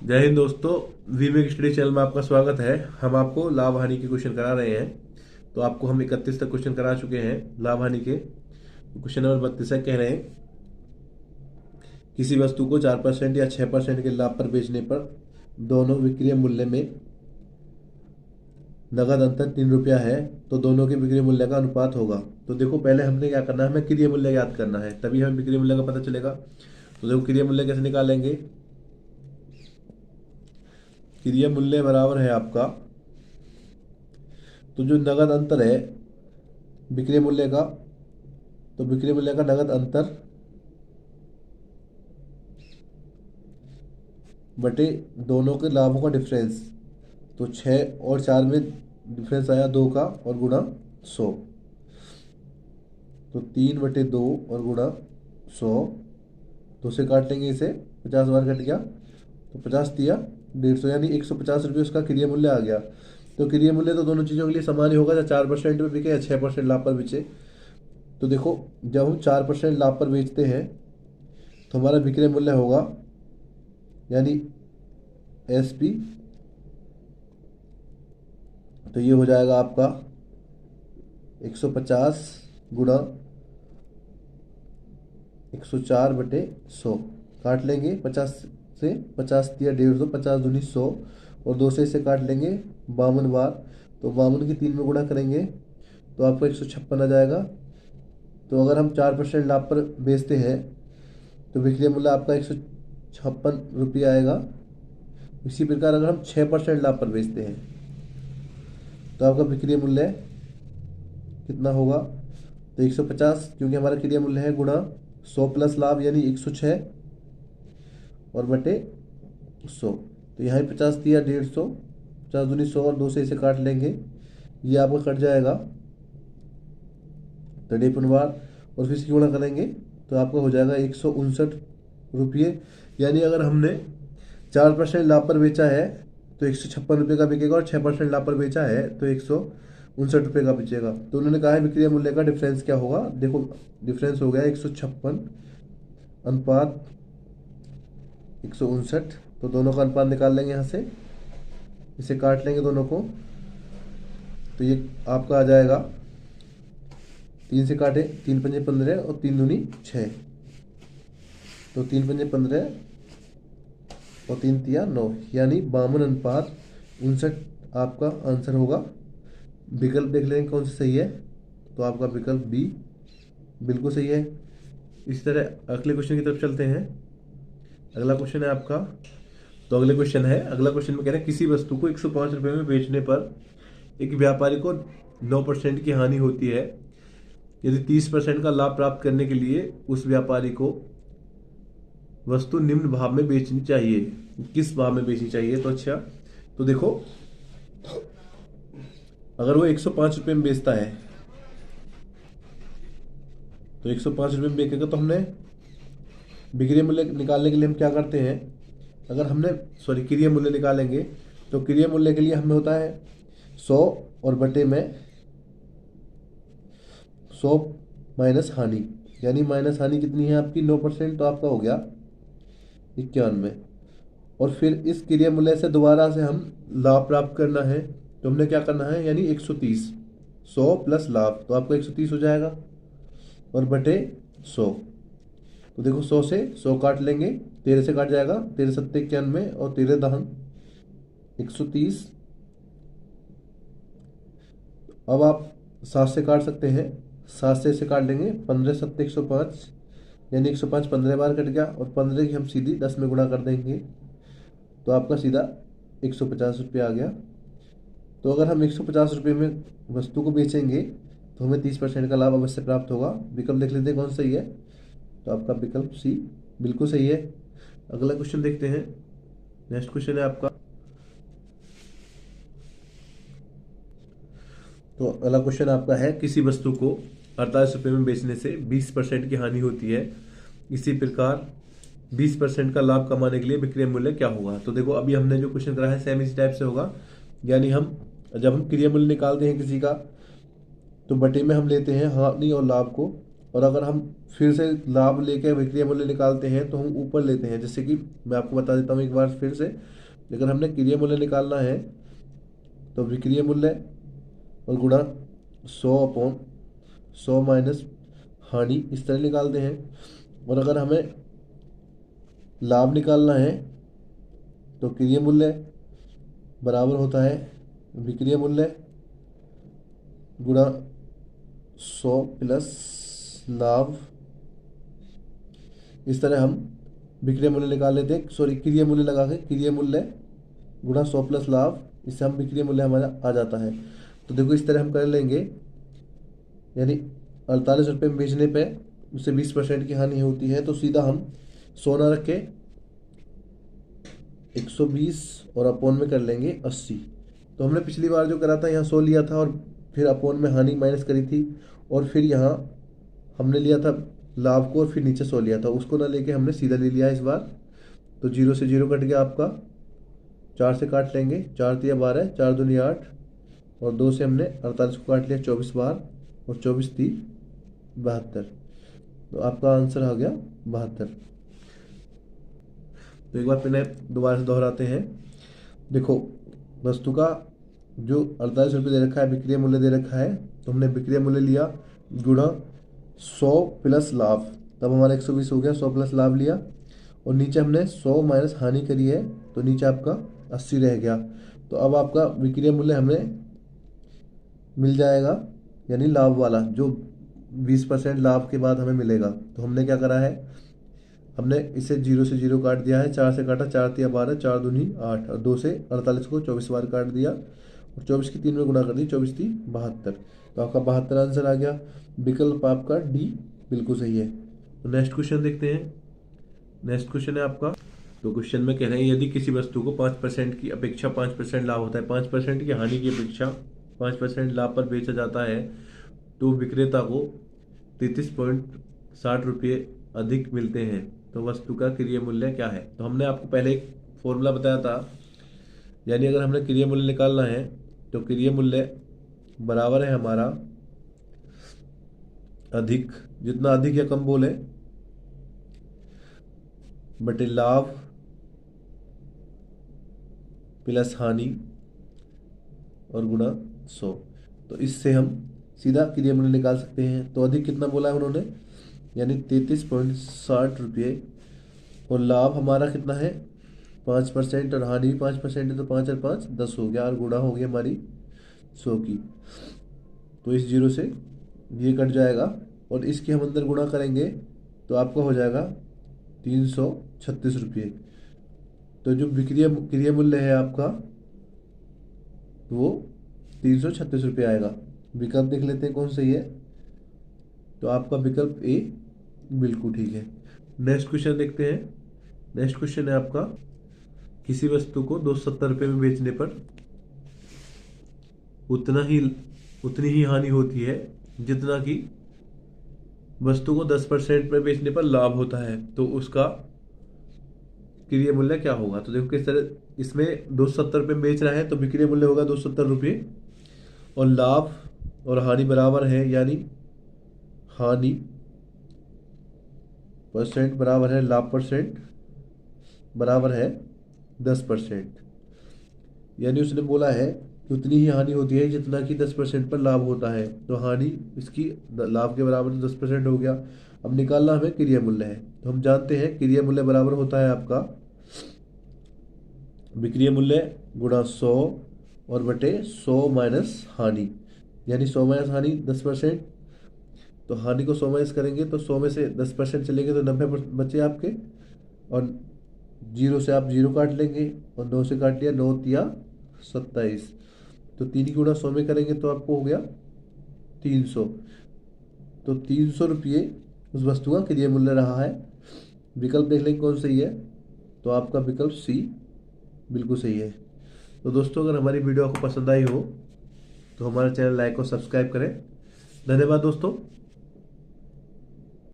जय हिंद दोस्तों। वीमेक study channel में आपका स्वागत है। हम आपको लाभ हानि के क्वेश्चन करा रहे हैं। तो आपको हम 31 तक क्वेश्चन करा चुके हैं लाभ हानि के। क्वेश्चन नंबर 32 है, कह रहे हैं किसी वस्तु को 4% या 6% के लाभ पर बेचने पर दोनों विक्रय मूल्य में नगद अंतर 3 रुपया है, तो दोनों के विक्रय मूल्य का अनुपात होगा। तो देखो, पहले हमने क्या करना है, हमें क्रय मूल्य याद करना है, तभी हमें विक्रय मूल्य का पता चलेगा। तो देखो, क्रय मूल्य कैसे निकालेंगे। क्रय मूल्य बराबर है आपका, तो जो नगद अंतर है विक्रय मूल्य का, तो विक्रय मूल्य का नगद अंतर बटे दोनों के लाभों का डिफरेंस। तो 6 और 4 में डिफरेंस आया 2 का, और गुणा 100। तो 3/2 और गुणा 100। 2 से काट लेंगे इसे, 50 बार कट गया, तो 50 दिया 150, यानी 150 रुपये उसका क्रय मूल्य आ गया। तो क्रय मूल्य तो दोनों चीज़ों के लिए समान ही होगा, चाहे 4% में बिके या 6% लाभ पर बेचे। तो देखो, जब हम 4% लाभ पर बेचते हैं तो हमारा विक्रय मूल्य होगा, यानी SP, तो ये हो जाएगा आपका 150 गुणा 104/100। काट लेंगे 50 से, 50 दिया 150, 50 दूनी 100, और 2 से इसे काट लेंगे 52 बार। तो 52 की 3 में गुणा करेंगे तो आपको 156 आ जाएगा। तो अगर हम 4% लाभ पर बेचते हैं तो विक्रय मूल्य आपका 156 रुपये आएगा। इसी प्रकार अगर हम 6% लाभ पर बेचते हैं तो आपका विक्रय मूल्य कितना होगा, तो 150, क्योंकि हमारा क्रय मूल्य है, गुणा 100 प्लस लाभ यानी 106, और बटे 100। तो यहाँ 50 दिया 150, 50 दूनी 100, और 2 से इसे काट लेंगे, ये आपका कट जाएगा 53 बार, और फिर इसकी गुणा करेंगे तो आपका हो जाएगा 159 रुपये। यानी अगर हमने 4% लाभ पर बेचा है तो 156 रुपये का बिकेगा, और 6% लाभ पर बेचा है तो 159 रुपये का बिकेगा। तो उन्होंने कहा है विक्रय मूल्य का डिफरेंस क्या होगा। देखो, डिफरेंस हो गया 156 अनुपात 159। तो दोनों का अनुपात निकाल लेंगे यहाँ से, इसे काट लेंगे दोनों को, तो ये आपका आ जाएगा, 3 से काटे, 3 पंजे 15 और 3 दूनी 6, तो 3 पंजे 15 और 3 तिया 9, यानी 52/59 आपका आंसर होगा। विकल्प देख लेंगे कौन सा सही है, तो आपका विकल्प बी बिल्कुल सही है। इस तरह अगले क्वेश्चन की तरफ चलते हैं। अगला क्वेश्चन है आपका, तो अगला क्वेश्चन में कह रहे हैं किसी वस्तु को 105 रुपये में बेचने पर एक व्यापारी को 9% की हानि होती है। यदि 30% का लाभ प्राप्त करने के लिए उस व्यापारी को वस्तु निम्न भाव में बेचनी चाहिए। किस भाव में बेचनी चाहिए, तो अच्छा, तो देखो, अगर वो 105 रुपये में बेचता है तो 105 रुपये में बेचेगा, तो हमने विक्रय मूल्य निकालने के लिए हम क्या करते हैं, अगर हमने क्रय मूल्य निकालेंगे तो क्रय मूल्य के लिए हमें होता है 100 और बटे में 100 माइनस हानि, यानी माइनस हानि कितनी है आपकी 9%, तो आपका हो गया 91। और फिर इस क्रय मूल्य से दोबारा से हम लाभ प्राप्त करना है, तो हमने क्या करना है, यानी 130, 100 प्लस लाभ, तो आपका 130 हो जाएगा, और बटे 100। तो देखो, 100 से 100 काट लेंगे, 13 से काट जाएगा, 13 सत्ते 91, और 13 दहन 130। अब आप 7 से काट सकते हैं, 7 से इसे काट लेंगे, 15 सत्ते 105, यानी 105 15 बार कट गया, और 15 की हम सीधी 10 में गुणा कर देंगे, तो आपका सीधा 150 रुपये आ गया। तो अगर हम 150 रुपये में वस्तु को बेचेंगे तो हमें 30% का लाभ अवश्य प्राप्त होगा। विकल्प देख लेते हैं कौन सही है, तो आपका विकल्प सी बिल्कुल सही है। अगला क्वेश्चन देखते हैं। नेक्स्ट क्वेश्चन है आपका, तो अगला क्वेश्चन आपका है किसी वस्तु को 48 रुपये में बेचने से 20% की हानि होती है। इसी प्रकार 20% का लाभ कमाने के लिए विक्रय मूल्य क्या होगा। तो देखो, अभी हमने जो क्वेश्चन करा है सेम इसी टाइप से होगा, यानी जब हम क्रय मूल्य निकालते हैं किसी का, तो बटे में हम लेते हैं हानि और लाभ को, और अगर हम फिर से लाभ लेके विक्रय मूल्य निकालते हैं तो हम ऊपर लेते हैं। जैसे कि मैं आपको बता देता हूँ एक बार फिर से, अगर हमने क्रय मूल्य निकालना है तो विक्रय मूल्य और गुणा 100/100 माइनस हानि, इस तरह निकालते हैं। और अगर हमें लाभ निकालना है तो क्रय मूल्य बराबर होता है विक्रय मूल्य गुणा 100 प्लस लाभ। इस तरह हम विक्रय मूल्य निकाल लेते हैं, सॉरी क्रय मूल्य लगा के क्रय मूल्य गुणा 100 प्लस लाभ, इससे हम विक्रय मूल्य हमारा आ जाता है। तो देखो इस तरह हम कर लेंगे, यानी 48 रुपये में बेचने पे उससे 20% की हानि होती है। तो सीधा हम 100 ना रख के 120 और अपोन में कर लेंगे 80। तो हमने पिछली बार जो करा था यहाँ 100 लिया था और फिर अपोन में हानि माइनस करी थी, और फिर यहाँ हमने लिया था लाभ को और फिर नीचे 100 लिया था, उसको ना लेके हमने सीधा ले लिया इस बार। तो 0 से 0 कट गया आपका, 4 से काट लेंगे, 4 तिया 12, 4 दूनी 8, और 2 से हमने 48 को काट लिया 24 बार, और 24 × 3 = 72। तो आपका आंसर आ गया 72। तो एक बार फिर दोबारा से दोहराते हैं। देखो वस्तु का जो 48 रुपये दे रखा है, विक्रय मूल्य दे रखा है, तो हमने विक्रय मूल्य लिया गुणा 100 प्लस लाभ, तब हमारा 120 हो गया। 100 प्लस लाभ लिया और नीचे हमने 100 माइनस हानि करी है, तो नीचे आपका 80 रह गया। तो अब आपका विक्रय मूल्य हमें मिल जाएगा, यानी लाभ वाला जो 20% लाभ के बाद हमें मिलेगा। तो हमने क्या करा है, हमने इसे 0 से 0 काट दिया है, 4 से काटा, 4 तिया 12, 4 दूनी 8, और 2 से 48 को 24 बार काट दिया और 24 की 3 में गुणा कर दी, 24 × 3 = 72। तो आपका 72 आंसर आ गया। विकल्प आपका डी बिल्कुल सही है। तो नेक्स्ट क्वेश्चन देखते हैं। नेक्स्ट क्वेश्चन है आपका, तो क्वेश्चन में कह रहे हैं यदि किसी वस्तु को 5% की अपेक्षा 5% लाभ होता है, 5% की हानि की अपेक्षा 5% लाभ पर बेचा जाता है, तो विक्रेता को 33.60 रुपये अधिक मिलते हैं, तो वस्तु का क्रय मूल्य क्या है। तो हमने आपको पहले एक फॉर्मूला बताया था, यानी अगर हमने क्रय मूल्य निकालना है तो क्रय मूल्य बराबर है हमारा अधिक, जितना अधिक या कम बोले, बटे लाभ प्लस हानि और गुणा 100। तो इससे हम सीधा क्रय मूल्य निकाल सकते हैं। तो अधिक कितना बोला है उन्होंने, यानी 33.60 रुपये, और लाभ हमारा कितना है 5%, और हानि भी 5% है, तो 5 और 5 10 हो गया, और गुणा हो गई हमारी 100 की। तो इस 0 से ये कट जाएगा और इसके हम अंदर गुणा करेंगे तो आपका हो जाएगा 336 रुपये। तो जो क्रय मूल्य है आपका वो 336 रुपये आएगा। विकल्प देख लेते हैं कौन सही है। तो आपका विकल्प ए बिल्कुल ठीक है। नेक्स्ट क्वेश्चन देखते हैं। नेक्स्ट क्वेश्चन है आपका, किसी वस्तु को 270 रुपये में बेचने पर उतनी ही हानि होती है जितना कि वस्तु को 10% में बेचने पर लाभ होता है, तो उसका क्रय मूल्य क्या होगा। तो देखो किस तरह, इसमें 270 रुपये में बेच रहा है तो विक्रय मूल्य होगा 270 रुपये, और लाभ और हानि बराबर है, यानी हानि परसेंट बराबर है लाभ परसेंट बराबर है 10%। यानी उसने बोला है कि उतनी ही हानि होती है जितना कि 10% पर लाभ होता है, तो हानि इसकी लाभ के बराबर 10% हो गया। अब निकालना हमें क्रय मूल्य है। तो हम जानते हैं क्रय मूल्य बराबर होता है आपका विक्रय मूल्य गुणा 100 और बटे 100 माइनस हानि, यानी 100 माइनस हानि 10%। तो हानि को 100 माइनस करेंगे तो 100 में से 10% चलेंगे तो 90 बचे आपके, और 0 से आप 0 काट लेंगे, और 9 से काट लिया, 9 तिया 27। तो 3 गुणा 100 में करेंगे तो आपको हो गया 300। तो 300 रुपये उस वस्तु का क्रय मूल्य रहा है। विकल्प देख लेंगे कौन सही है। तो आपका विकल्प सी बिल्कुल सही है। तो दोस्तों अगर हमारी वीडियो आपको पसंद आई हो तो हमारे चैनल लाइक और सब्सक्राइब करें। धन्यवाद दोस्तों।